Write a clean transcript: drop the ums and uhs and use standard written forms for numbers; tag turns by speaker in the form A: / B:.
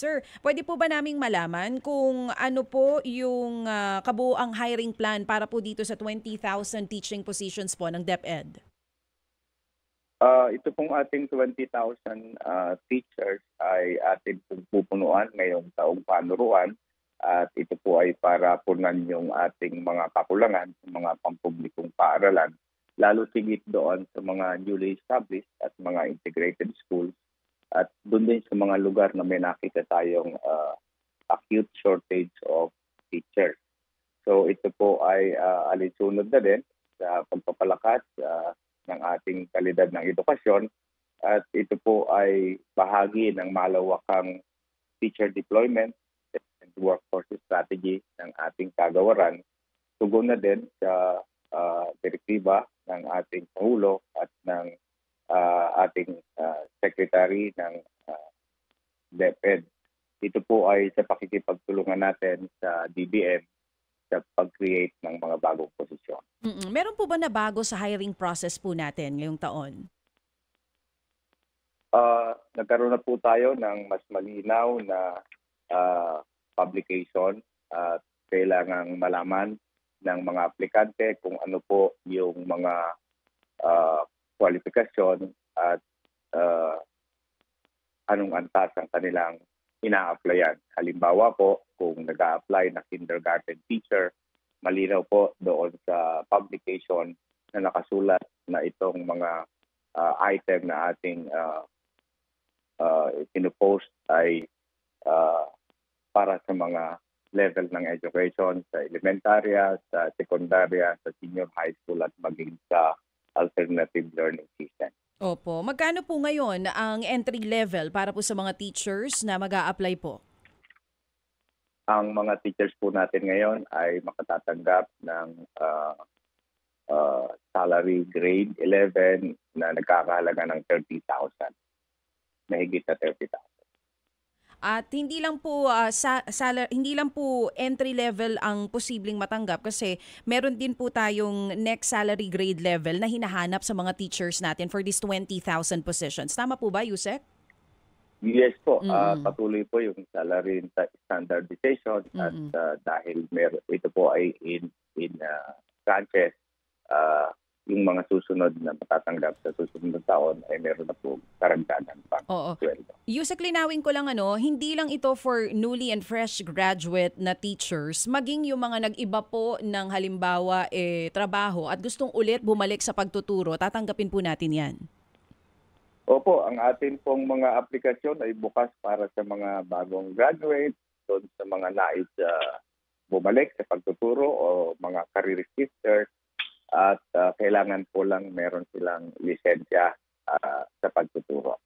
A: Sir, pwede po ba naming malaman kung ano po yung kabuuang hiring plan para po dito sa 20,000 teaching positions po ng DepEd?
B: Ito pong ating 20,000 teachers ay atin pong pupunuan ngayong taong panuruan at ito po ay para punan yung ating mga kakulangan sa mga pampublikong paaralan, lalo tigit doon sa mga newly established at mga integrated schools at doon din sa mga lugar na may nakita tayong acute shortage of teachers. So ito po ay alinsunod na din sa pagpapalakas ng ating kalidad ng edukasyon at ito po ay bahagi ng malawakang teacher deployment and workforce strategy ng ating kagawaran. Tugon na din sa direktiba ng ating Pangulo at ng ating Secretary ng DepEd. Ito po ay sa pakikipagtulungan natin sa DBM sa pag-create ng mga bagong posisyon.
A: Meron po ba na bago sa hiring process po natin ngayong taon?
B: Nagkaroon na po tayo ng mas malinaw na publication at kailangang malaman ng mga aplikante kung ano po yung mga kwalifikasyon at anong antas ang kanilang ina-applyan. Halimbawa po, kung nag-a-apply na kindergarten teacher, malinaw po doon sa publication na nakasulat na itong mga item na ating pinupost ay para sa mga level ng education sa elementarya, sa sekundarya, sa senior high school at maging sa alternative learning system.
A: Opo. Magkano po ngayon ang entry level para po sa mga teachers na mag-a-apply po?
B: Ang mga teachers po natin ngayon ay makatatanggap ng salary grade 11 na nagkakahalaga ng 30,000. Mahigit na 30,000.
A: At hindi lang po hindi lang po entry level ang posibleng matanggap kasi meron din po tayong next salary grade level na hinahanap sa mga teachers natin for these 20,000 positions. Tama po ba, Yusek?
B: Yes po, patuloy po yung salary standardization at dahil ito po ay in tranches, yung mga susunod na matatanggap sa susunod na taon ay meron na po karagdagan pang
A: Oo.
B: sweldo.
A: Yusek, linawin ko lang hindi lang ito for newly and fresh graduate na teachers, maging yung mga nag-iba po ng halimbawa trabaho at gustong ulit bumalik sa pagtuturo, tatanggapin po natin yan.
B: Opo, ang atin pong mga aplikasyon ay bukas para sa mga bagong graduate, doon sa mga nais bumalik sa pagtuturo o mga career shifters at kailangan po lang meron silang lisensya sa pagtuturo.